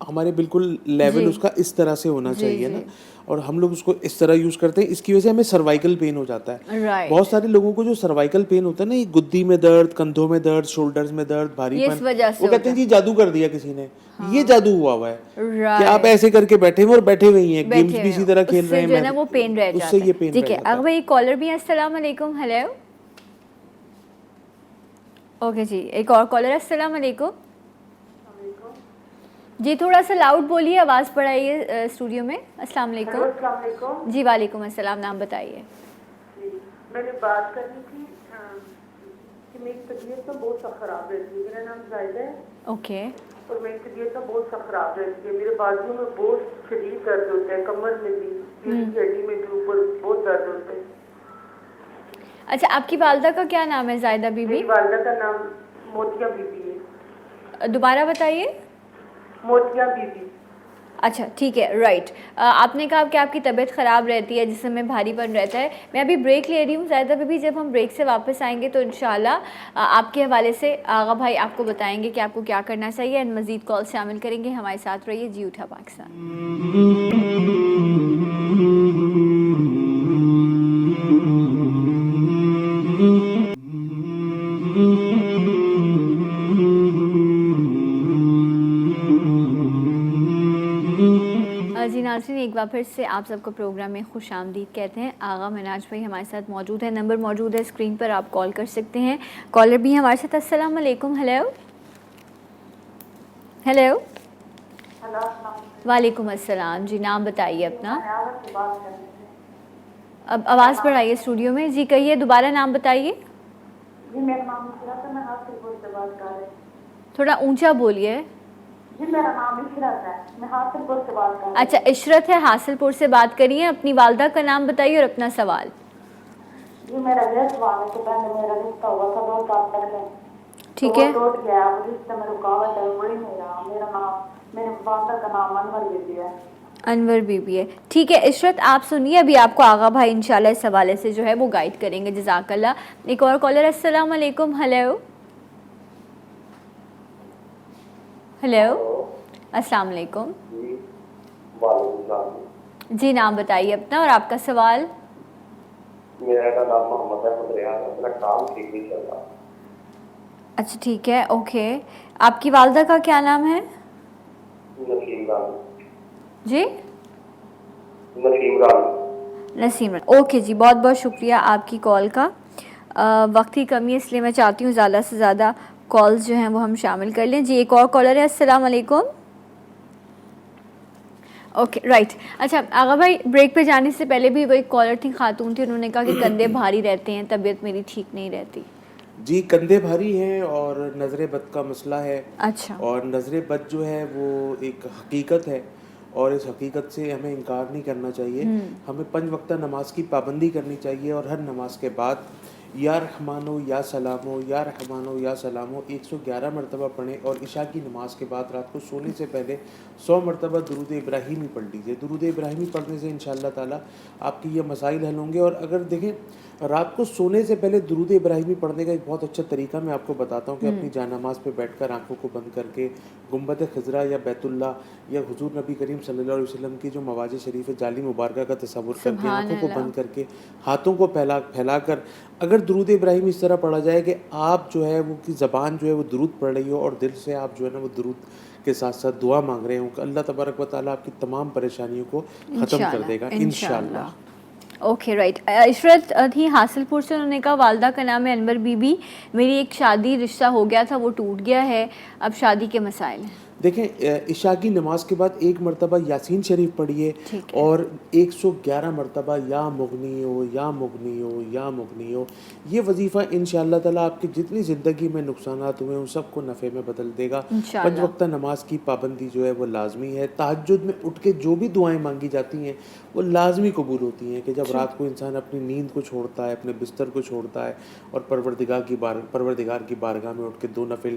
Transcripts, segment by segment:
ہمارے بالکل لیول اس کا اس طرح سے ہونا چاہیے نا, اور ہم لوگ اس کو اس طرح یوز کرتے ہیں, اس کی وجہ سے ہمیں سروائیکل پین ہو جاتا ہے. بہت سارے لوگوں کو جو سروائیکل پین ہوتا ہے نا, یہ گدی میں درد, کندھوں میں درد, شولڈرز میں درد, بھاری پن, وہ کہتے ہیں جی جادو کر دیا کسی نے. یہ جادو ہوا ہوا ہے کہ آپ ایسے کر کے بیٹھے ہوئے اور بیٹھے ہوئے ہی ہیں, گیمز بھی اسی طرح کھیل رہے ہیں, وہ پین رہ اس سے یہ پین رہ جاتا ہے. اگر بھائی کالر بھی ہیں, السلام علیکم. ہیلو, اوکے جی, ایک اور کالر. السلام علیکم. جی تھوڑا سا لاؤڈ بولیے, آواز بڑھائیے اسٹوڈیو میں. السلام علیکم. السلام علیکم. جی وعلیکم السلام, نام بتائیے. میں نے بات کرنی تھی کہ میری طبیعت تو بہت سخت خراب رہتی ہے. میرا نام زائدہ ہے. اوکے. اور میری طبیعت تو بہت سخت خراب رہتی ہے. میرے بازو میں بہت شدید درد ہوتا ہے, کمر میں بھی, پیٹھ کی ہڈی میں بھی اوپر بہت درد ہوتا ہے. اچھا, آپ کی والدہ کا کیا نام ہے زائدہ بی بی؟ میری والدہ کا نام موتیا بی بی ہے. دوبارہ بتائیے. موتیا بی بی. اچھا ٹھیک ہے, رائٹ. آپ نے کہا کہ آپ کی طبیعت خراب رہتی ہے, جسم میں بھاری پن رہتا ہے. میں ابھی بریک لے رہی ہوں زائدہ بیبی, جب ہم بریک سے واپس آئیں گے تو انشاءاللہ آپ کے حوالے سے آغا بھائی آپ کو بتائیں گے کہ آپ کو کیا کرنا چاہیے, اینڈ مزید کال شامل کریں گے. ہمارے ساتھ رہیے. جی اٹھا پاکستان. جی ناظرین, ایک بار پھر سے آپ سب کو پروگرام میں خوش آمدید کہتے ہیں. آغا مناج بھائی ہمارے ساتھ موجود ہے, نمبر موجود ہے اسکرین پر, آپ کال کر سکتے ہیں. کالر بھی ہمارے ساتھ. السلام علیکم. ہیلو. ہیلو. وعلیکم السلام. جی نام بتائیے اپنا. اب آواز بڑھائیے اسٹوڈیو میں. جی کہیے, دوبارہ نام بتائیے. جی میرا نام عشرت ہے, میں حاصل پور سے بات کر رہی ہوں. تھوڑا اونچا بولیے. جی میرا نام عشرت ہے, میں حاصل پور سے بات کر رہی ہوں. اچھا عشرت ہے, حاصل پور سے بات کریے. اپنی والدہ کا نام بتائیے اور اپنا سوال. جی میرا یہ سوال ہے کہ پہلے میرا رشتہ ہوا تھا 2 سال پہلے, ٹھیک ہے. تو وہ ٹوٹ گیا. وہ رشتے میں رکاوٹ ہے, وہی نہیں رہا. میرے والدہ کا نام انور بی بی ہے. انور بی بی ہے. ٹھیک ہے عشرت, آپ سنیے, ابھی آپ کو آغا بھائی انشاءاللہ اس حوالے سے جو ہے وہ گائیڈ کریں گے. جزاک اللہ. ایک اور کالر. السلام علیکم. ہیلو. ہیلو. السلام علیکم. جی نام بتائیے اپنا اور آپ کا سوال. میرا نام محمد احمد ریاض ہے, میرا کام ٹھیک نہیں چل رہا. اچھا ٹھیک ہے, اوکے. آپ کی والدہ کا کیا نام ہے؟ نسیم رانی. جی نسیم رانی. نسیم. اوکے جی, بہت بہت شکریہ آپ کی کال کا. وقت کی کمی ہے اس لیے میں چاہتی ہوں زیادہ سے زیادہ کالز جو ہیں وہ ہم شامل کر لیں. جی ایک اور کالر ہے. السلام علیکم. Okay right. اچھا آغا بھائی, بریک پہ جانے سے پہلے بھی وہ ایک کالر تھی, خاتون تھی, انہوں نے کہا کہ کندھے بھاری رہتے ہیں, طبیعت میری ٹھیک نہیں رہتی. جی کندھے بھاری ہیں اور نظر بد کا مسئلہ ہے. اچھا. اور نظر بد جو ہے وہ ایک حقیقت ہے, اور اس حقیقت سے ہمیں انکار نہیں کرنا چاہیے. ہمیں 5 وقتہ نماز کی پابندی کرنی چاہیے, اور ہر نماز کے بعد یا رحمانو یا سلامو یا رحمانو یا سلامو 111 مرتبہ پڑھیں, اور عشاء کی نماز کے بعد رات کو سونے سے پہلے 100 مرتبہ درود ابراہیمی پڑھ لیجیے. درود ابراہیمی پڑھنے سے انشاءاللہ تعالیٰ آپ کی یہ مسائل حل ہوں گے. اور اگر دیکھیں رات کو سونے سے پہلے درود ابراہیمی پڑھنے کا ایک بہت اچھا طریقہ میں آپ کو بتاتا ہوں کہ اپنی جائے نماز پہ بیٹھ کر آنکھوں کو بند کر کے گنبد خضرا یا بیت اللہ یا حضور نبی کریم صلی اللہ علیہ وسلم کی جو مواج شریف جالی مبارکہ کا تصور کر کے آنکھوں کو بند کر کے ہاتھوں کو پھیلا کر اگر درود ابراہیم اس طرح پڑھا جائے کہ آپ جو ہے وہ کی زبان جو ہے وہ درود پڑھ رہی ہو, اور دل سے آپ جو ہے نا وہ درود کے ساتھ ساتھ دعا مانگ رہے ہوں, کہ اللہ تبارک و تعالیٰ آپ کی تمام پریشانیوں کو ختم کر دے گا انشاءاللہ. Okay right. عشرت تھی حاصل پور سے, انہوں نے کہا والدہ کا نام ہے انور بی بی, میری ایک شادی رشتہ ہو گیا تھا, وہ ٹوٹ گیا ہے, اب شادی کے مسائل ہیں. دیکھیں عشاء کی نماز کے بعد 1 مرتبہ یاسین شریف پڑھیے, اور 111 مرتبہ یا مغنی ہو یا مغنی ہو یا مغنی ہو. یہ وظیفہ انشاءاللہ تعالیٰ آپ کی جتنی زندگی میں نقصانات ہوئے ان سب کو نفع میں بدل دے گا. 5 وقتہ نماز کی پابندی جو ہے وہ لازمی ہے. تہجد میں اٹھ کے جو بھی دعائیں مانگی جاتی ہیں وہ لازمی قبول ہوتی ہیں, کہ جب رات کو انسان اپنی نیند کو چھوڑتا ہے, اپنے بستر کو چھوڑتا ہے, اور پروردگار کی بارگاہ میں اٹھ کے 2 نفل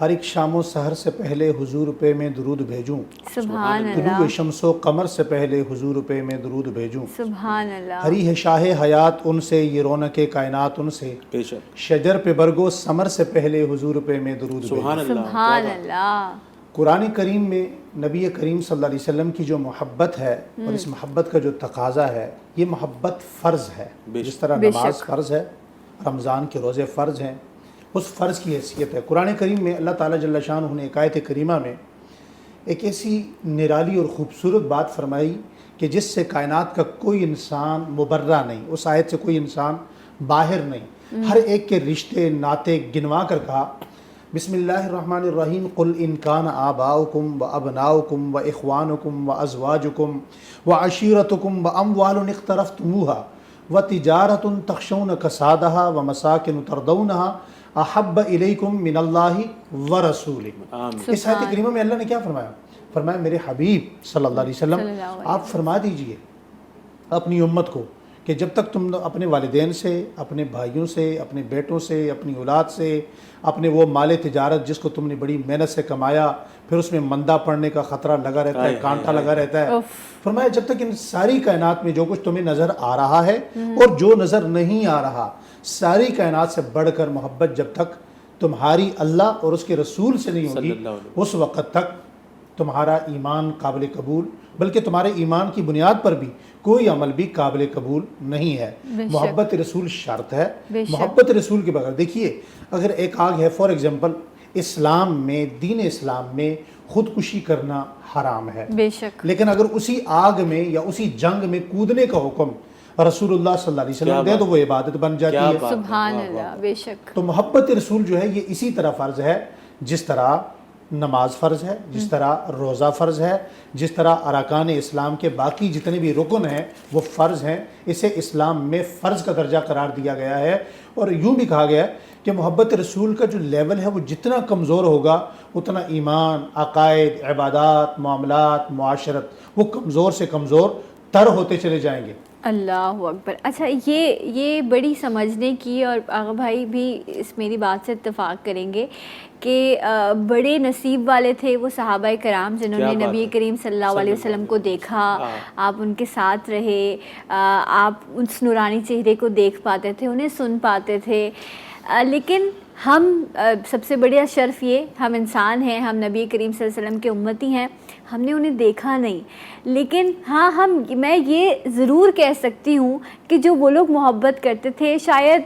ہر ایک شام و سحر سے پہلے حضور پہ میں درود بھیجوں، سبحان طلوع اللہ، شمس و قمر سے پہلے حضور پہ میں درود بھیجوں، سبحان اللہ، ہری ہے شاہ حیات ان سے، یہ رونق کائنات ان سے، بے شک شجر پہ برگو ثمر سے پہلے حضور پہ میں درود بھیجوں۔ سبحان اللہ، سبحان اللہ، قرآن کریم میں نبی کریم صلی اللہ علیہ وسلم کی جو محبت ہے اور اس محبت کا جو تقاضا ہے، یہ محبت فرض ہے، جس طرح بے نماز شک۔ فرض ہے، رمضان کے روزے فرض ہیں، اس فرض کی حیثیت ہے۔ قرآن کریم میں اللہ تعالیٰ جل شانہ نے ایک آیت کریمہ میں ایک ایسی نرالی اور خوبصورت بات فرمائی کہ جس سے کائنات کا کوئی انسان مبرہ نہیں، اس آیت سے کوئی انسان باہر نہیں، ہر ایک کے رشتے ناتے گنوا کر کہا، بسم اللہ الرحمن الرحیم، قل ان کان آباؤکم و ابناؤکم و اخوانکم و ازواجکم و عشیرتکم و اموال اقترفتموہا و تجارت تخشون کسادہا و مساکن تردونہا احب الیکم من اللہ و رسولہ۔ آمین۔ اس آیت کریمہ میں اللہ نے کیا فرمایا؟ فرمایا میرے حبیب صلی اللہ علیہ وسلم صلی اللہ علیہ آپ فرما دیجئے اپنی امت کو کہ جب تک تم اپنے والدین سے، اپنے بھائیوں سے، اپنے بیٹوں سے، اپنی اولاد سے، اپنے وہ مال تجارت جس کو تم نے بڑی محنت سے کمایا، پھر اس میں مندہ پڑنے کا خطرہ لگا رہتا ہے، کانٹا لگا رہتا ہے، فرمایا جب تک ان ساری کائنات میں جو کچھ تمہیں نظر آ رہا ہے اور جو نظر نہیں آ رہا، ساری کائنات سے بڑھ کر محبت جب تک تمہاری اللہ اور اس کے رسول سے نہیں ہوگی، اس وقت تک تمہارا ایمان قابل قبول، بلکہ تمہارے ایمان کی بنیاد پر بھی کوئی عمل بھی قابل قبول نہیں ہے۔ محبت رسول شرط ہے، محبت رسول کے بغیر دیکھیے اگر ایک آگ ہے، فار ایگزامپل اسلام میں، دین اسلام میں خودکشی کرنا حرام ہے، بے شک، لیکن اگر اسی آگ میں یا اسی جنگ میں کودنے کا حکم رسول اللہ صلی اللہ علیہ وسلم دے تو وہ عبادت بن جاتی ہے۔ سبحان اللہ، بے شک، تو محبت رسول جو ہے یہ اسی طرح فرض ہے جس طرح نماز فرض ہے، جس طرح روزہ فرض ہے، جس طرح ارکان اسلام کے باقی جتنے بھی رکن ہیں وہ فرض ہیں۔ اسے اسلام میں فرض کا درجہ قرار دیا گیا ہے، اور یوں بھی کہا گیا ہے کہ محبت رسول کا جو لیول ہے وہ جتنا کمزور ہوگا اتنا ایمان، عقائد، عبادات، معاملات، معاشرت وہ کمزور سے کمزور تر ہوتے چلے جائیں گے۔ اللہ اکبر۔ اچھا، یہ بڑی سمجھنے کی، اور آغا بھائی بھی اس میری بات سے اتفاق کریں گے کہ بڑے نصیب والے تھے وہ صحابہ کرام جنہوں نے نبی کریم صلی اللہ علیہ وسلم کو دیکھا، آپ ان کے ساتھ رہے، آپ اس نورانی چہرے کو دیکھ پاتے تھے، انہیں سن پاتے تھے۔ لیکن ہم سب سے بڑا شرف یہ، ہم انسان ہیں، ہم نبی کریم صلی اللہ علیہ وسلم کے امتی ہیں، ہم نے انہیں دیکھا نہیں، لیکن ہاں میں یہ ضرور کہہ سکتی ہوں کہ جو وہ لوگ محبت کرتے تھے، شاید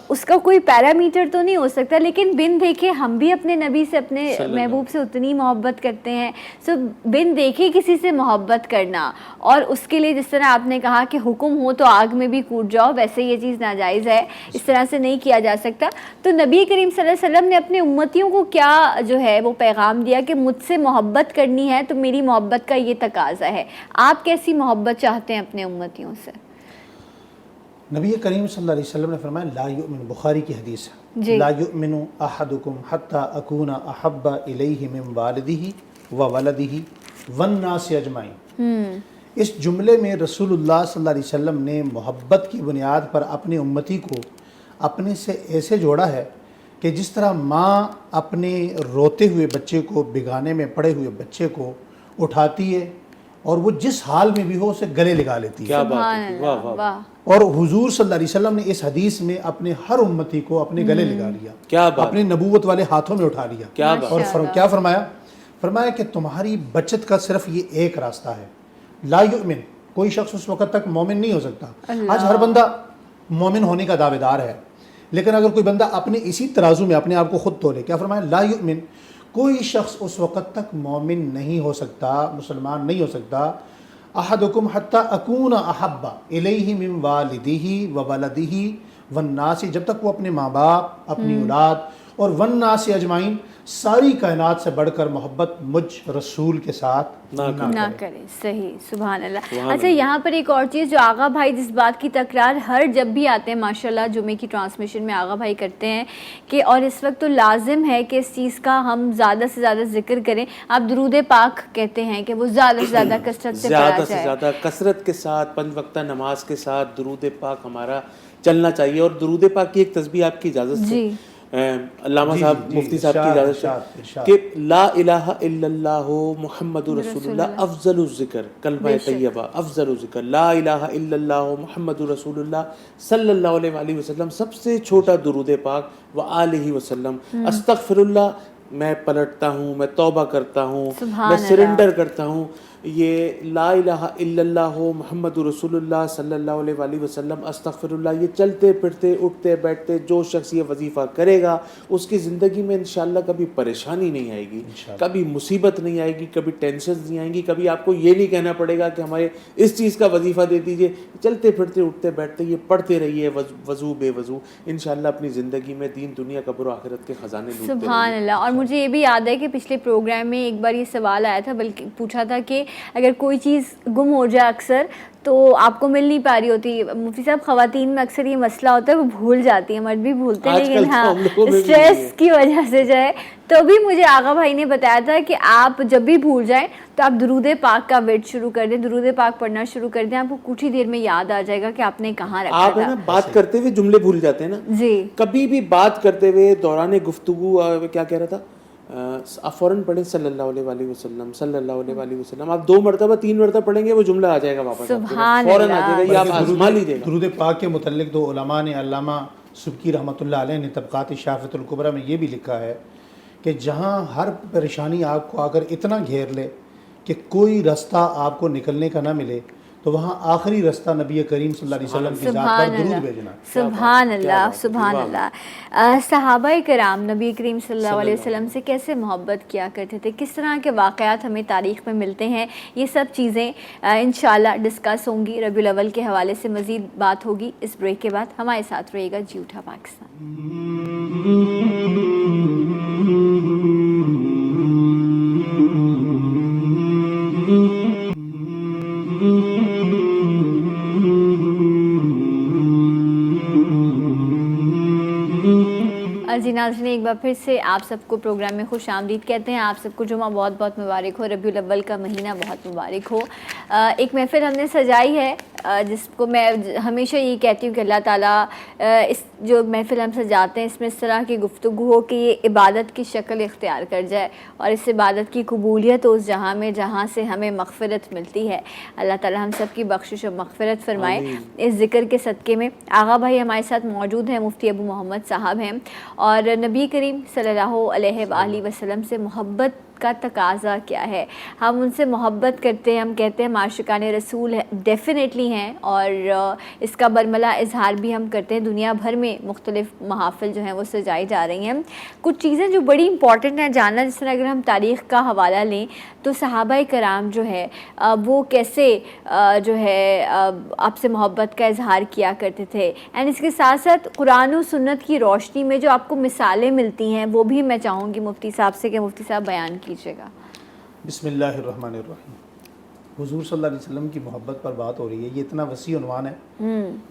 اس کا کوئی پیرامیٹر تو نہیں ہو سکتا، لیکن بن دیکھے ہم بھی اپنے نبی سے، اپنے محبوب سے اتنی محبت کرتے ہیں۔ سو بن دیکھے کسی سے محبت کرنا، اور اس کے لیے جس طرح آپ نے کہا کہ حکم ہو تو آگ میں بھی کود جاؤ، ویسے یہ چیز ناجائز ہے، اس طرح سے نہیں کیا جا سکتا۔ تو نبی کریم صلی اللہ علیہ وسلم نے اپنے امتیوں کو کیا جو ہے وہ پیغام دیا کہ مجھ سے محبت کرنی ہے تو میری محبت کا یہ تقاضا ہے۔ آپ کیسی محبت چاہتے ہیں اپنے امتیوں سے؟ نبی کریم صلی اللہ علیہ وسلم نے فرمایا لا یؤمن، بخاری کی حدیث ہے، لا یؤمن احدکم حتی اکون احب الیہ من والدہ و ولدہ والناس اجمعین۔ اس جملے میں رسول اللہ صلی اللہ علیہ وسلم نے محبت کی بنیاد پر اپنے امتی کو اپنے سے ایسے جوڑا ہے کہ جس طرح ماں اپنے روتے ہوئے بچے کو، بگانے میں پڑے ہوئے بچے کو اٹھاتی ہے اور وہ جس حال میں بھی ہو اسے گلے لگا لیتی ہے۔ سبحان اللہ، واہ۔ اور حضور صلی اللہ علیہ وسلم نے اس حدیث میں اپنے ہر امتی کو اپنے گلے لگا لیا، اپنے نبوت والے ہاتھوں میں اٹھا لیا، اور کیا فرمایا؟ فرمایا کہ تمہاری بچت کا صرف یہ ایک راستہ ہے، لا یؤمن، کوئی شخص اس وقت تک مومن نہیں ہو سکتا۔ آج ہر بندہ مومن ہونے کا دعوے دار ہے، لیکن اگر کوئی بندہ اپنے اسی ترازو میں اپنے آپ کو خود تولے، کیا فرمایا؟ لا یؤمن، کوئی شخص اس وقت تک مومن نہیں ہو سکتا، مسلمان نہیں ہو سکتا، احدکم حتی اکون احب الیہ من والدہ و ولدہ والناس، جب تک وہ اپنے ماں باپ، اپنی اولاد اور والناس اجمعین، ساری کائنات سے بڑھ کر محبت مجھ رسول کے ساتھ نہ کرے۔ صحیح، سبحان اللہ۔ اچھا، یہاں پر ایک اور چیز جو آغا بھائی جس بات کی تکرار ہر جب بھی آتے ہیں ماشاءاللہ جمعے کی ٹرانسمیشن میں آغا بھائی کرتے ہیں کہ، اور اس وقت تو لازم ہے کہ اس چیز کا ہم زیادہ سے زیادہ ذکر کریں، آپ درود پاک کہتے ہیں کہ وہ زیادہ سے زیادہ کثرت سے پڑھا جائے، زیادہ سے زیادہ کثرت کے ساتھ، 5 وقتہ نماز کے ساتھ درود پاک ہمارا چلنا چاہیے۔ اور درود پاک کی ایک تسبیح آپ کی اجازت سے علامہ جی، صاحب جی، مفتی صاحب کی ارشاد، اجازت ارشاد، سے ارشاد۔ کہ لا الہ الا اللہ محمد رسول اللہ افضل الذکر، کلمہ طیبہ افضل الذکر، لا الہ الا اللہ محمد رسول اللہ صلی اللہ علیہ وآلہ وسلم سب سے چھوٹا درود پاک، وآلہ وسلم، استغفر اللہ، میں پلٹتا ہوں، میں توبہ کرتا ہوں، میں سرنڈر کرتا ہوں، یہ لا الہ الا اللہ محمد رسول اللہ صلی اللہ علیہ وآلہ وسلم استغفر اللہ، یہ چلتے پھرتے اٹھتے بیٹھتے جو شخص یہ وظیفہ کرے گا اس کی زندگی میں انشاءاللہ کبھی پریشانی نہیں آئے گی، کبھی مصیبت نہیں آئے گی، کبھی ٹینشنز نہیں آئیں گی، کبھی آپ کو یہ نہیں کہنا پڑے گا کہ ہمارے اس چیز کا وظیفہ دے دیجئے، چلتے پھرتے اٹھتے بیٹھتے یہ پڑھتے رہیے وضو بے وضو، انشاءاللہ اپنی زندگی میں دین دنیا قبر و آخرت کے خزانے لوٹتے رہیے۔ سبحان اللہ۔ اور مجھے یہ بھی یاد ہے کہ پچھلے پروگرام میں ایک بار یہ سوال آیا تھا، بلکہ پوچھا تھا کہ اگر کوئی چیز گم ہو جائے اکثر تو آپ کو مل نہیں پا رہی ہوتی، مفتی صاحب خواتین میں اکثر یہ مسئلہ ہوتا ہے، وہ بھول جاتی ہیں، مرد بھی بھولتے ہیں، لیکن ہاں اسٹریس کی وجہ سے جو ہے، تو بھی مجھے آغا بھائی نے بتایا تھا کہ آپ جب بھی بھول جائیں تو آپ درود پاک کا ورد شروع کر دیں، درود پاک پڑھنا شروع کر دیں، آپ کو کچھ ہی دیر میں یاد آ جائے گا کہ آپ نے کہاں رکھا آپ ہے نا بات کرتے ہوئے جملے بھول جاتے ہیں نا، جی، کبھی بھی بات کرتے ہوئے دوران گفتگو کیا کہہ رہا تھا، آپ فوراً پڑھیں صلی اللہ علیہ وآلہ وسلم، صلی اللہ علیہ وآلہ وسلم، آپ 2 مرتبہ 3 مرتبہ پڑھیں گے وہ جملہ آ جائے گا واپس، سبحان فوراً آ جائے گا، یہ آپ آزما لیجیے گا۔ درود پاک کے متعلق دو علماء نے، علامہ سبکی رحمۃ اللہ علیہ نے طبقات شافعۃ الکبریٰ میں یہ بھی لکھا ہے کہ جہاں ہر پریشانی آپ کو اگر اتنا گھیر لے کہ کوئی رستہ آپ کو نکلنے کا نہ ملے، تو وہاں آخری رستہ نبی کریم صلی اللہ علیہ وسلم کی ذات پر درود بھیجنا۔ سبحان اللہ، سبحان اللہ۔ صحابہ کرام نبی کریم صلی اللہ علیہ وسلم سے کیسے محبت کیا کرتے تھے، کس طرح کے واقعات ہمیں تاریخ میں ملتے ہیں، یہ سب چیزیں انشاءاللہ ڈسکس ہوں گی، ربیع الاول کے حوالے سے مزید بات ہوگی اس بریک کے بعد۔ ہمارے ساتھ رہے گا جی اٹھا پاکستان۔ جی ناظرین، ایک بار پھر سے آپ سب کو پروگرام میں خوش آمدید کہتے ہیں، آپ سب کو جمعہ بہت بہت مبارک ہو، ربیع الاول کا مہینہ بہت مبارک ہو۔ ایک محفل ہم نے سجائی ہے جس کو میں ہمیشہ یہ کہتی ہوں کہ اللہ تعالیٰ اس جو محفل ہم سجاتے ہیں اس میں اس طرح کی گفتگو ہو کہ یہ عبادت کی شکل اختیار کر جائے، اور اس عبادت کی قبولیت ہو اس جہاں میں جہاں سے ہمیں مغفرت ملتی ہے۔ اللہ تعالیٰ ہم سب کی بخشش و مغفرت فرمائے۔ اس ذکر کے صدقے میں آغا بھائی ہمارے ساتھ موجود ہیں، مفتی ابو محمد صاحب ہیں، اور نبی کریم صلی اللہ علیہ وآلہ وسلم سے محبت کا تقاضا کیا ہے، ہم ان سے محبت کرتے ہیں، ہم کہتے ہیں معشوقان رسول ڈیفینیٹلی ہیں، اور اس کا برملا اظہار بھی ہم کرتے ہیں۔ دنیا بھر میں مختلف محافل جو ہیں وہ سجائی جا رہی ہیں۔ کچھ چیزیں جو بڑی امپورٹنٹ ہیں جاننا، جس طرح اگر ہم تاریخ کا حوالہ لیں تو صحابہ کرام جو ہے وہ کیسے جو ہے آپ سے محبت کا اظہار کیا کرتے تھے، اینڈ اس کے ساتھ ساتھ قرآن و سنت کی روشنی میں جو آپ کو مثالیں ملتی ہیں وہ بھی میں چاہوں گی مفتی صاحب سے کہ مفتی صاحب بیان کیجیے گا۔ بسم اللہ الرحمن الرحیم۔ حضور صلی اللہ علیہ وسلم کی محبت پر بات ہو رہی ہے، یہ اتنا وسیع عنوان ہے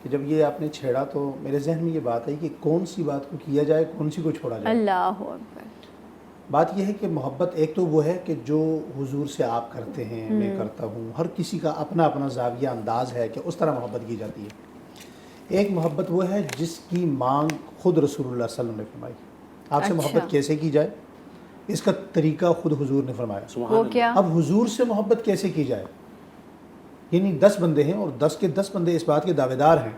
کہ جب یہ آپ نے چھیڑا تو میرے ذہن میں یہ بات آئی کہ کون سی بات کو کیا جائے، کون سی کو چھوڑا جائے۔ اللہ اکبر۔ بات یہ ہے کہ محبت ایک تو وہ ہے کہ جو حضور سے آپ کرتے ہیں، میں کرتا ہوں، ہر کسی کا اپنا اپنا زاویہ انداز ہے کہ اس طرح محبت کی جاتی ہے۔ ایک محبت وہ ہے جس کی مانگ خود رسول اللہ صلی اللہ علیہ وسلم نے فرمائی۔ آپ سے محبت کیسے کی جائے، اس کا طریقہ خود حضور نے فرمایا۔ وہ کیا؟ اب حضور سے محبت کیسے کی جائے، یعنی 10 بندے ہیں اور 10 کے 10 بندے اس بات کے دعوے دار ہیں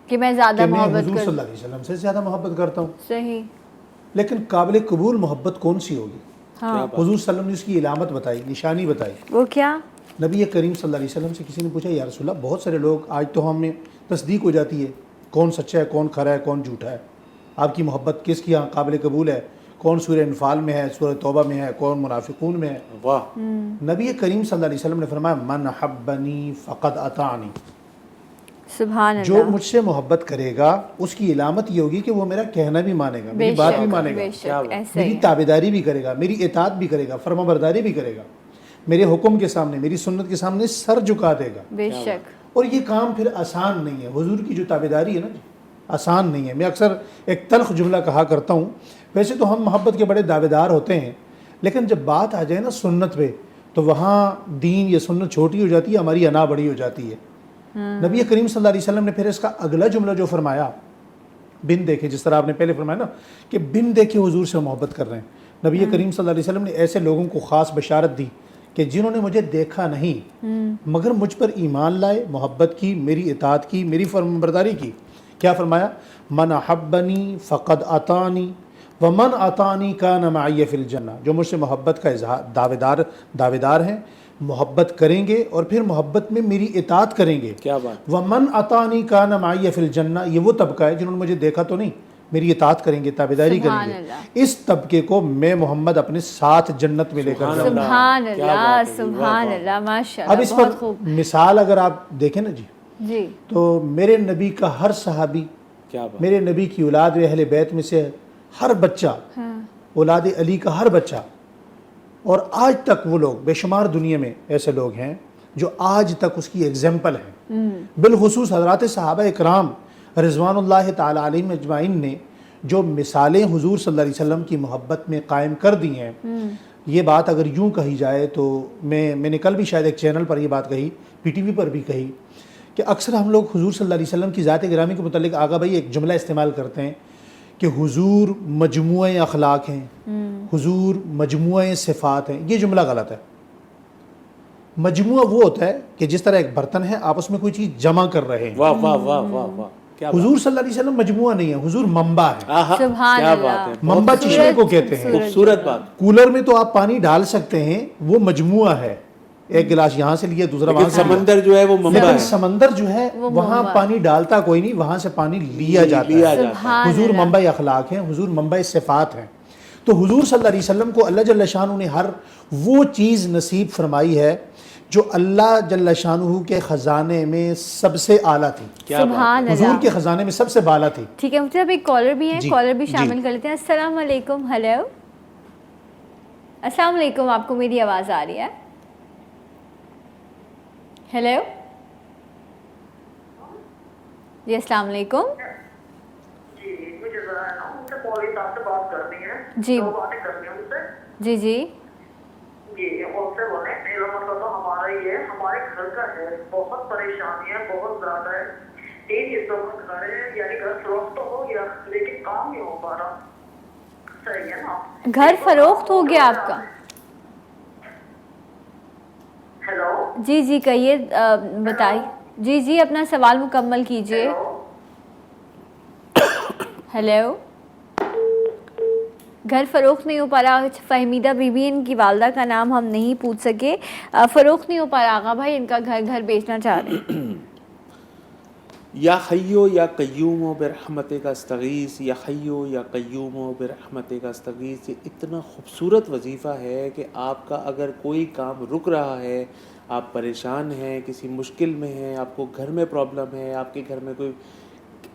کہ میں زیادہ کہ میں محبت حضور صلی اللہ علیہ وسلم سے زیادہ محبت کرتا ہوں۔ صحیح۔ لیکن قابل قبول محبت کون سی ہوگی؟ ہاں، حضور صلی اللہ علیہ وسلم نے اس کی علامت بتائی، نشانی بتائی۔ وہ کیا؟ نبی کریم صلی اللہ علیہ وسلم سے کسی نے پوچھا یا رسول اللہ، بہت سارے لوگ آج تو ہمیں تصدیق ہو جاتی ہے کون سچا ہے، کون کھرا ہے، کون جھوٹا ہے، آپ کی محبت کس کی یہاں قابل قبول ہے، کون سورہ انفال میں ہے، سورہ توبہ میں ہے، کون منافقون میں ہے۔ واہ۔ نبی کریم صلی اللہ علیہ وسلم نے فرمایا من حبنی فقد اطاعنی، سبحان جو اللہ۔ مجھ سے محبت کرے گا اس کی علامت یہ ہوگی کہ وہ میرا کہنا بھی مانے گا، میری بات بھی مانے گا، بے شک ایسے میری ہی۔ تابعداری بھی کرے گا، میری اطاعت بھی کرے گا، فرما برداری بھی کرے گا، میرے حکم کے سامنے، میری سنت کے سامنے سر جھکا دے گا۔ بے شک۔ اور یہ کام پھر آسان نہیں ہے، حضور کی جو تابعداری ہے نا جی، آسان نہیں ہے۔ میں اکثر ایک تلخ جملہ کہا کرتا ہوں، ویسے تو ہم محبت کے بڑے دعوے دار ہوتے ہیں، لیکن جب بات آ جائے نا سنت پہ تو وہاں دین یا سنت چھوٹی ہو جاتی ہے، ہماری انا بڑی ہو جاتی ہے۔ نبی کریم صلی اللہ علیہ وسلم نے پھر اس کا اگلا جملہ جو فرمایا بن دیکھے, جس طرح آپ نے پہلے فرمایا نا کہ بن دیکھے حضور سے محبت کر رہے ہیں. نبی کریم صلی اللہ علیہ وسلم نے ایسے لوگوں کو خاص بشارت دی کہ جنہوں نے مجھے دیکھا نہیں مگر مجھ پر ایمان لائے, محبت کی, میری اطاعت کی, میری فرمانبرداری کی. کیا فرمایا؟ من احبنی فقد اطانی ومن اطانی کان معی فی الجنہ. جو مجھ سے محبت کا دعویدار ہیں, محبت کریں گے اور پھر محبت میں میری اطاعت کریں گے. کیا بات. ومن اطانی کان معی فی الجنہ, یہ وہ طبقہ ہے جنہوں نے مجھے دیکھا تو نہیں, میری اطاعت کریں گے, تابعداری کریں گے. اس طبقے کو میں محمد اپنے ساتھ جنت میں لے کر جاؤں گا. سبحان اللہ, سبحان اللہ, ماشاءاللہ. اب اس پر مثال اگر آپ دیکھیں نا جی, تو میرے نبی کا ہر صحابی, میرے نبی کی اولاد و اہل بیت میں سے ہر بچہ, اولاد علی کا ہر بچہ, اور آج تک وہ لوگ بے شمار دنیا میں ایسے لوگ ہیں جو آج تک اس کی ایگزامپل ہیں. بالخصوص حضرات صحابہ اکرام رضوان اللہ تعالی علیہم اجمعین نے جو مثالیں حضور صلی اللہ علیہ وسلم کی محبت میں قائم کر دی ہیں. یہ بات اگر یوں کہی جائے تو میں نے کل بھی شاید ایک چینل پر یہ بات کہی, پی ٹی وی پر بھی کہی, کہ اکثر ہم لوگ حضور صلی اللہ علیہ وسلم کی ذات گرامی کے متعلق آقا بھائی ایک جملہ استعمال کرتے ہیں کہ حضور مجموعہ اخلاق ہیں, حضور مجموعہ صفات ہیں. یہ جملہ غلط ہے. مجموعہ وہ ہوتا ہے کہ جس طرح ایک برتن ہے, آپ اس میں کوئی چیز جمع کر رہے ہیں. واہ واہ واہ واہ واہ. حضور صلی اللہ علیہ وسلم مجموعہ نہیں ہے, حضور منبع ہے. سبحان اللہ. منبع چشمے کو کہتے ہیں. خوبصورت بات. کولر میں تو آپ پانی ڈال سکتے ہیں, وہ مجموعہ ہے. ایک گلاس یہاں سے لیا, دوسرا وہاں سے. سمندر جو ہے وہ منبع ہے. سمندر جو ہے وہاں پانی ڈالتا کوئی نہیں, وہاں سے پانی لیا جاتا ہے. حضور منبع اخلاق ہیں, حضور منبع صفات ہیں. تو حضور صلی اللہ علیہ وسلم کو اللہ جل شانہ نے ہر وہ چیز نصیب فرمائی ہے جو اللہ جل شانہ کے خزانے میں سب سے اعلیٰ تھی. سبحان حضور اللہ کے خزانے میں سب سے بالا تھی. ٹھیک ہے مجھے اب ایک کالر بھی ہے, کالر بھی شامل کر لیتے ہیں. السلام علیکم. ہیلو, السلام علیکم, آپ کو میری آواز آ رہی ہے؟ ہیلو جی, السلام علیکم. جی مجھے ذرا ہے نا ان سے مولوی صاحب سے بات کرنی ہے. جی دو باتیں کرنی ہیں ان سے. جی جی جی ان سے بولیں میرا مطلب تو ہمارا یہ ہے, ہمارے گھر کا ہے, بہت پریشانی ہے, بہت زیادہ ہے. 3 حصوں کا گھر ہے, یعنی گھر فروخت تو ہو گیا لیکن کام نہیں ہو پا رہا. صحیح ہے نا؟ گھر فروخت ہو گیا آپ کا؟ ہیلو جی جی کہیے, بتائیے. جی جی اپنا سوال مکمل کیجیے. ہیلو, گھر فروخت نہیں ہو پا رہا. فہمیدہ بی بی, ان کی والدہ کا نام ہم نہیں پوچھ سکے. فروخت نہیں ہو پا رہا آقا بھائی, ان کا گھر بیچنا چاہ رہے ہیں. یا حیو یا قیوم برحمتک استغیث, یا حیو یا قیوم برحمتک استغیث. یہ اتنا خوبصورت وظیفہ ہے کہ آپ کا اگر کوئی کام رک رہا ہے, آپ پریشان ہیں, کسی مشکل میں ہیں, آپ کو گھر میں پرابلم ہے, آپ کے گھر میں کوئی,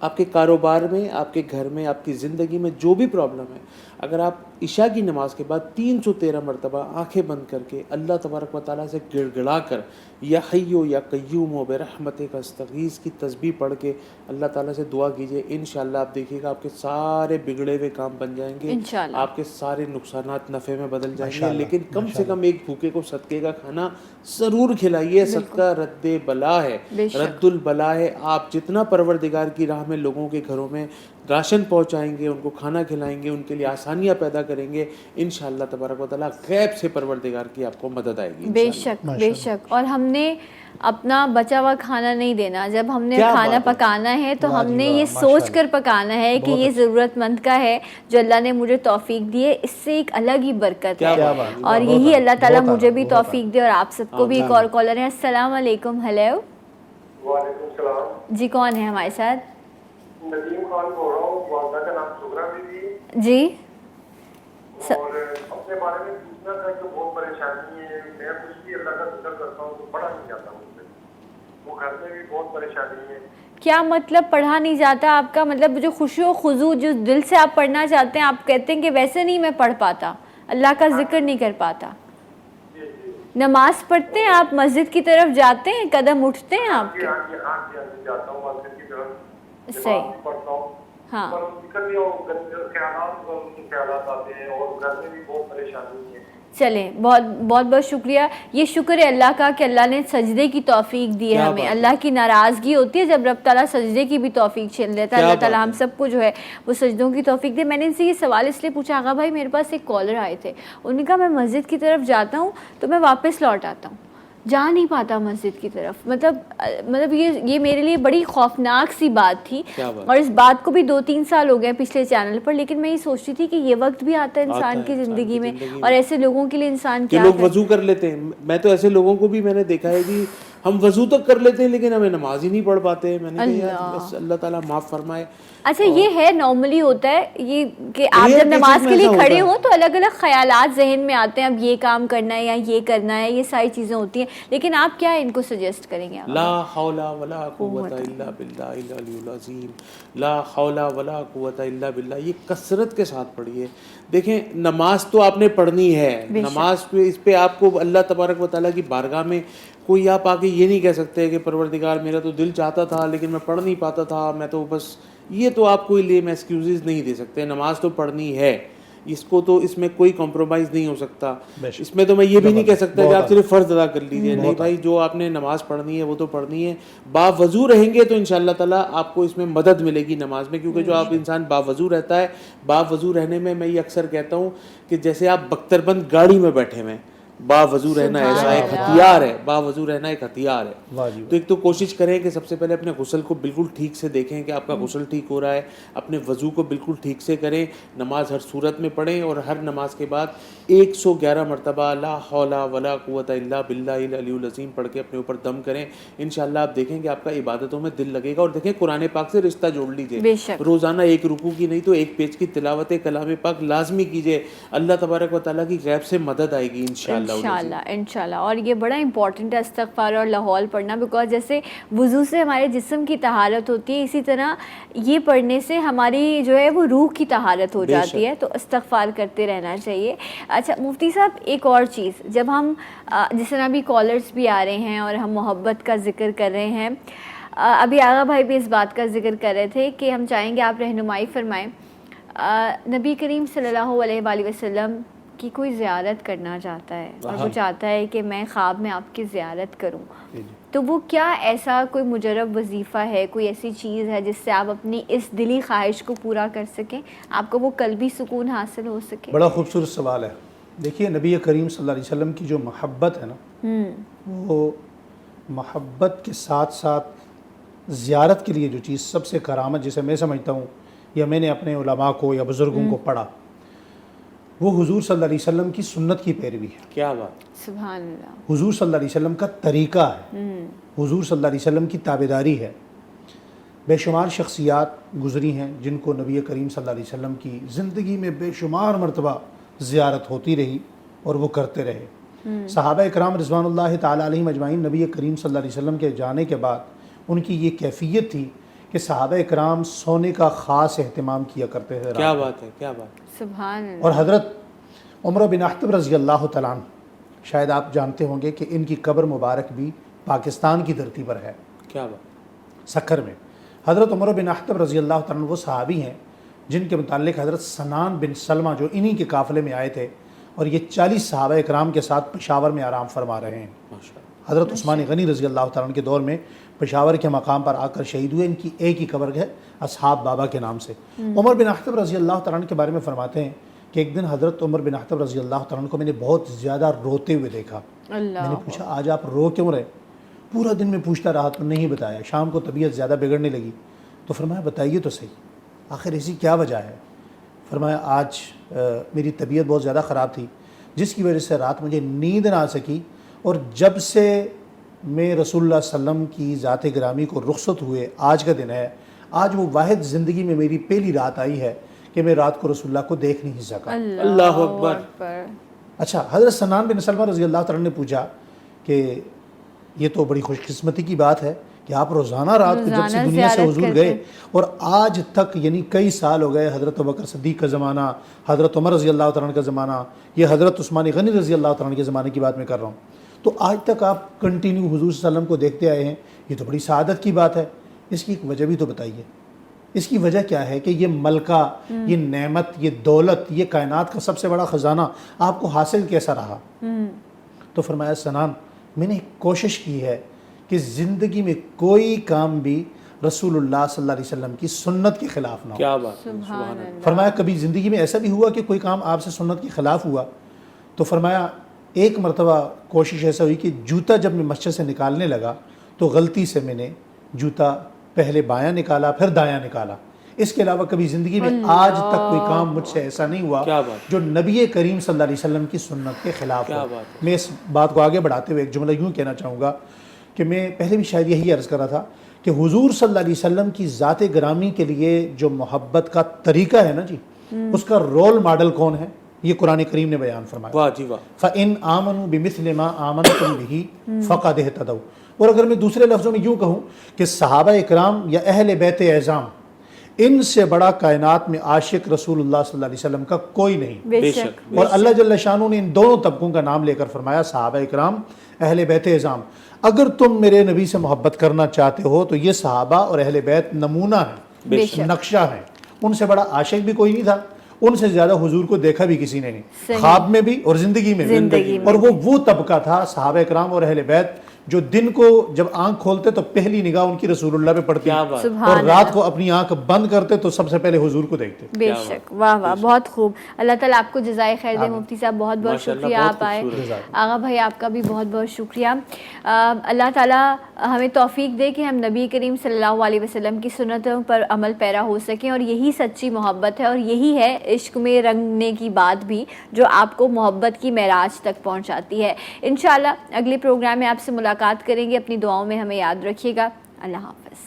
آپ کے کاروبار میں, آپ کے گھر میں, آپ کی زندگی میں جو بھی پرابلم ہے, اگر آپ عشاء کی نماز کے بعد 313 مرتبہ آنکھیں بند کر کے اللہ تبارک و تعالیٰ سے گڑ گڑا کر یا حیو یا قیوم و برحمتک استغیث کی تسبیح پڑھ کے اللہ تعالیٰ سے دعا کیجئے, انشاءاللہ آپ دیکھیے گا آپ کے سارے بگڑے ہوئے کام بن جائیں گے, آپ کے سارے نقصانات نفع میں بدل جائیں گے. لیکن کم سے کم ایک بھوکے کو صدقے کا کھانا ضرور کھلائیے. صدقہ رد بلا ہے, رد البلا ہے. آپ جتنا پروردگار کی راہ میں لوگوں کے گھروں میں راشن پہنچائیں گے, ان کو کھانا کھلائیں گے, ان کے لیے آسانیاں پیدا کریں گے, انشاءاللہ تبارک و تعالیٰ غیب سے پروردگار کی آپ کو مدد آئے گی. بے شک بے شک. اور ہم نے اپنا بچا ہوا کھانا نہیں دینا. جب ہم نے کھانا پکانا ہے تو ہم نے یہ سوچ کر پکانا ہے کہ یہ ضرورت مند کا ہے جو اللہ نے مجھے توفیق دی ہے. اس سے ایک الگ ہی برکت ہے, اور یہی اللہ تعالیٰ مجھے بھی توفیق دے اور آپ سب کو بھی. ایک اور کالر ہے. السلام علیکم. ہیلو. وعلیکم السلام. جی کون ہے ہمارے ساتھ؟ ندیم خان بول رہا ہوں, والدہ کا نام شکرا بی بی. جی. اور اپنے بارے میں پوچھنا تھا کہ بہت پریشانی ہے. میں کچھ بھی اللہ کا ذکر کرتا ہوں تو پڑھا نہیں جاتا مجھ سے. وہ گھر میں بھی بہت پریشانی ہے. کیا مطلب پڑھا نہیں جاتا آپ کا؟ مطلب جو خوشی و خضوع جو دل سے آپ پڑھنا چاہتے ہیں, آپ کہتے ہیں کہ ویسے نہیں میں پڑھ پاتا, اللہ کا ذکر نہیں کر پاتا. نماز پڑھتے ہیں آپ, مسجد کی طرف جاتے ہیں, قدم اٹھتے ہیں آپ کے؟ جاتا ہوں مسجد کی طرف, صحیح. پڑھتا ہوں. ہاں پر دقت بھی اور خیالات خیالات آتے ہیں اور گھر میں بھی بہت پریشانی ہے. چلیں بہت بہت بہت شکریہ. یہ شکر ہے اللہ کا کہ اللہ نے سجدے کی توفیق دی ہے ہمیں. اللہ کی ناراضگی ہوتی ہے جب رب تعالیٰ سجدے کی بھی توفیق چھین لیتا ہے. اللہ تعالیٰ ہم سب کو جو ہے وہ سجدوں کی توفیق دے. میں نے ان سے یہ سوال اس لیے پوچھا, آغا بھائی میرے پاس ایک کالر آئے تھے, انہوں نے کہا میں مسجد کی طرف جاتا ہوں تو میں واپس لوٹ آتا ہوں, جا نہیں پاتا مسجد کی طرف. مطلب یہ میرے لیے بڑی خوفناک سی بات تھی, اور اس بات کو بھی 2-3 سال ہو گئے پچھلے چینل پر. لیکن میں یہ سوچتی تھی کہ یہ وقت بھی آتا ہے انسان کی زندگی میں, اور ایسے لوگوں کے لیے انسان کیا لوگ وضو کر لیتے ہیں. میں تو ایسے لوگوں کو بھی میں نے دیکھا ہے جی, ہم وضو تو کر لیتے ہیں لیکن ہمیں نماز ہی نہیں پڑھ پاتے. میں نے کہا یار بس اللہ تعالیٰ معاف فرمائے. اچھا یہ ہے نارملی ہوتا ہے یہ کہ آپ جب نماز کے لیے کھڑے ہو تو الگ الگ خیالات ذہن میں آتے ہیں, اب یہ کام کرنا ہے یا یہ کرنا ہے, یہ ساری چیزیں ہوتی ہیں. لیکن آپ کیا ان کو سجیسٹ کریں گے؟ لا حول ولا قوت الا باللہ العلی العظیم, لا حول ولا قوت الا باللہ. یہ کثرت کے ساتھ پڑھیے. دیکھیں نماز تو آپ نے پڑھنی ہے, نماز پہ اس پہ آپ کو اللہ تبارک و تعالیٰ کی بارگاہ میں کوئی آپ آ کے یہ نہیں کہہ سکتے کہ پروردگار میرا تو دل چاہتا تھا لیکن میں پڑھ نہیں پاتا تھا, میں تو بس, یہ تو آپ کو لیے میں ایکسکیوزز نہیں دے سکتے. نماز تو پڑھنی ہے, اس کو تو اس میں کوئی کمپرومائز نہیں ہو سکتا. اس میں تو میں یہ بھی نہیں کہہ سکتا کہ آپ صرف فرض ادا کر لیجیے. نہیں بھائی, جو آپ نے نماز پڑھنی ہے وہ تو پڑھنی ہے. باوضو رہیں گے تو انشاءاللہ تعالیٰ آپ کو اس میں مدد ملے گی نماز میں, کیونکہ جو آپ انسان باوضو رہتا ہے, باوضو رہنے میں یہ اکثر کہتا ہوں کہ جیسے آپ بختر بند گاڑی میں بیٹھے ہوئے, باوضو رہنا ایسا ایک ہتھیار ہے, باوضو رہنا ایک ہتھیار ہے. تو ایک تو کوشش کریں کہ سب سے پہلے اپنے غسل کو بالکل ٹھیک سے دیکھیں کہ آپ کا غسل ٹھیک ہو رہا ہے, اپنے وضو کو بالکل ٹھیک سے کریں, نماز ہر صورت میں پڑھیں, اور ہر نماز کے بعد 111 مرتبہ لا حول ولا قوت الا باللہ العلی العظیم پڑھ کے اپنے اوپر دم کریں. انشاءاللہ آپ دیکھیں کہ آپ کا عبادتوں میں دل لگے گا. اور دیکھیں قرآن پاک سے رشتہ جوڑ لیجیے, روزانہ ایک رکوع کی نہیں تو ایک پیج کی تلاوت کلام پاک لازمی کیجیے. اللہ تبارک و تعالیٰ کی غیب سے مدد آئے گی انشاءاللہ. انشاءاللہ. اور یہ بڑا امپورٹنٹ ہے استغفار اور لاحول پڑھنا, بیکاز جیسے وضو سے ہمارے جسم کی طہارت ہوتی ہے, اسی طرح یہ پڑھنے سے ہماری جو ہے وہ روح کی طہارت ہو جاتی ہے. تو استغفار کرتے رہنا چاہیے. اچھا مفتی صاحب, ایک اور چیز, جب ہم جس طرح بھی کالرز بھی آ رہے ہیں اور ہم محبت کا ذکر کر رہے ہیں, ابھی آغا بھائی بھی اس بات کا ذکر کر رہے تھے کہ ہم چاہیں گے آپ رہنمائی فرمائیں. نبی کریم صلی اللہ علیہ وآلہ وسلم کی کوئی زیارت کرنا چاہتا ہے اور وہ چاہتا ہے کہ میں خواب میں آپ کی زیارت کروں, تو وہ کیا ایسا کوئی مجرب وظیفہ ہے, کوئی ایسی چیز ہے جس سے آپ اپنی اس دلی خواہش کو پورا کر سکیں, آپ کو وہ قلبی سکون حاصل ہو سکے؟ بڑا خوبصورت سوال ہے. دیکھیے نبی کریم صلی اللہ علیہ وسلم کی جو محبت ہے نا, وہ محبت کے ساتھ ساتھ زیارت کے لیے جو چیز سب سے کرامت جسے میں سمجھتا ہوں یا میں نے اپنے علماء کو یا بزرگوں کو پڑھا, وہ حضور صلی اللہ علیہ وسلم کی سنت کی پیروی ہے. کیا بات, سبحان اللہ. حضور صلی اللہ علیہ وسلم کا طریقہ ہے, حضور صلی اللہ علیہ وسلم کی تابعداری ہے. بے شمار شخصیات گزری ہیں جن کو نبی کریم صلی اللہ علیہ وسلم کی زندگی میں بے شمار مرتبہ زیارت ہوتی رہی اور وہ کرتے رہے. صحابہ اکرام رضوان اللہ تعالیٰ علیہم اجمعین نبی کریم صلی اللہ علیہ وسلم کے جانے کے بعد ان کی یہ کیفیت تھی کہ صحابہ اکرام سونے کا خاص اہتمام کیا کرتے تھے. کیا بات ہے, کیا بات. سبحان اللہ. اور حضرت عمر بن احطب رضی اللہ تعالیٰ عنہ, شاید آپ جانتے ہوں گے کہ ان کی قبر مبارک بھی پاکستان کی دھرتی پر ہے. کیا بات. سکھر میں. حضرت عمر بن احطب رضی اللہ تعالیٰ عنہ وہ صحابی ہیں جن کے متعلق حضرت سنان بن سلمہ جو انہی کے قافلے میں آئے تھے, اور یہ 40 صحابہ اکرام کے ساتھ پشاور میں آرام فرما رہے ہیں. حضرت عثمان غنی رضی اللہ تعالیٰ عنہ کے دور میں پشاور کے مقام پر آ کر شہید ہوئے. ان کی ایک ہی قبر ہے اصحاب بابا کے نام سے. عمر بن احطب رضی اللہ تعالیٰ عنہ کے بارے میں فرماتے ہیں کہ ایک دن حضرت عمر بن احطب رضی اللہ تعالیٰ عنہ کو میں نے بہت زیادہ روتے ہوئے دیکھا. میں نے پوچھا آج آپ رو کیوں رہے؟ پورا دن میں پوچھتا رہا تو نہیں بتایا. شام کو طبیعت زیادہ بگڑنے لگی تو فرمایا بتائیے تو صحیح, آخر ایسی کیا وجہ ہے؟ فرمایا آج میری طبیعت بہت زیادہ خراب تھی جس کی وجہ سے رات مجھے نیند نہ آ سکی, اور جب سے میں رسول اللہ صلی اللہ علیہ وسلم کی ذات گرامی کو رخصت ہوئے آج کا دن ہے, آج وہ واحد زندگی میں میری پہلی رات آئی ہے کہ میں رات کو رسول اللہ کو دیکھ نہیں سکا. اللہ اکبر. اچھا حضرت سنان بن سلمہ رضی اللہ تعالیٰ نے پوچھا کہ یہ تو بڑی خوش قسمتی کی بات ہے کہ آپ روزانہ رات کو جب سے دنیا سے حضور گئے اور آج تک یعنی کئی سال ہو گئے, حضرت ابوبکر صدیق کا زمانہ, حضرت عمر رضی اللہ تعالیٰ عنہ کا زمانہ, یہ حضرت عثمان غنی رضی اللہ تعالیٰ عنہ کے زمانے کی بات میں کر رہا ہوں, تو آج تک آپ کنٹینیو حضور صلی اللہ علیہ وسلم کو دیکھتے آئے ہیں, یہ تو بڑی سعادت کی بات ہے. اس کی ایک وجہ بھی تو بتائیے. اس کی وجہ کیا ہے کہ یہ ملکہ، یہ نعمت، یہ دولت، یہ کائنات کا سب سے بڑا خزانہ آپ کو حاصل کیسا رہا؟ تو فرمایا سنان میں نے کوشش کی ہے کہ زندگی میں کوئی کام بھی رسول اللہ صلی اللہ علیہ وسلم کی سنت کے خلاف نہ ہو۔ کیا بات ہے، سبحان اللہ۔ فرمایا کبھی زندگی میں ایسا بھی ہوا کہ کوئی کام آپ سے سنت کے خلاف ہوا؟ تو فرمایا ایک مرتبہ کوشش ایسا ہوئی کہ جوتا جب میں مسجد سے نکالنے لگا تو غلطی سے میں نے جوتا پہلے بایاں نکالا پھر دایاں نکالا۔ اس کے علاوہ کبھی زندگی میں آج تک کوئی کام مجھ سے ایسا نہیں ہوا جو نبی کریم صلی اللہ علیہ وسلم کی سنت کے خلاف ہو۔ میں اس بات کو آگے بڑھاتے ہوئے ایک جملہ یوں کہنا چاہوں گا کہ میں پہلے بھی شاید یہی عرض کر رہا تھا کہ حضور صلی اللہ علیہ وسلم کی ذات گرامی کے لیے جو محبت کا طریقہ ہے نا جی، اس کا رول ماڈل کون ہے؟ یہ قرآن کریم نے بیان فرمایا، واہ جی واہ، فَإِنْ آمَنُوا بِمِثْلِ مَا آمَنْتُمْ بِهِ فَقَدْ اهْتَدَوْا۔ اور اگر میں دوسرے لفظوں میں یوں کہوں کہ صحابہ اکرام یا اہل بیت اعظام، ان سے بڑا کائنات میں عاشق رسول اللہ صلی اللہ علیہ وسلم کا کوئی نہیں۔ بے شک۔ اور اللہ جل شانہ نے ان دونوں طبقوں کا نام لے کر فرمایا صحابہ اکرام، اہل بیت اعظام، اگر تم میرے نبی سے محبت کرنا چاہتے ہو تو یہ صحابہ اور اہل بیت نمونہ ہیں، نقشہ ہیں۔ ان سے بڑا عاشق بھی کوئی نہیں تھا، ان سے زیادہ حضور کو دیکھا بھی کسی نے نہیں، خواب میں بھی اور زندگی میں بھی۔ اور وہ طبقہ تھا صحابہ اکرام اور اہل بیت جو دن کو جب آنکھ کھولتے تو پہلی نگاہ ان کی رسول اللہ پہ پڑتی، اور رات کو اپنی آنکھ بند کرتے تو سب سے پہلے حضور کو دیکھتے۔ بے شک، واہ واہ، بہت خوب۔ اللہ تعالیٰ آپ کو جزائے خیر دے مفتی صاحب، بہت بہت شکریہ آپ آئے۔ آغا بھائی آپ کا بھی بہت بہت شکریہ۔ اللہ تعالیٰ ہمیں توفیق دے کہ ہم نبی کریم صلی اللہ علیہ وسلم کی سنتوں پر عمل پیرا ہو سکیں، اور یہی سچی محبت ہے، اور یہی ہے عشق میں رنگنے کی بات بھی جو آپ کو محبت کی معراج تک پہنچاتی ہے۔ انشاءاللہ اگلے پروگرام میں آپ سے ملاقات کریں گے، اپنی دعاؤں میں ہمیں یاد رکھیے گا۔ اللہ حافظ۔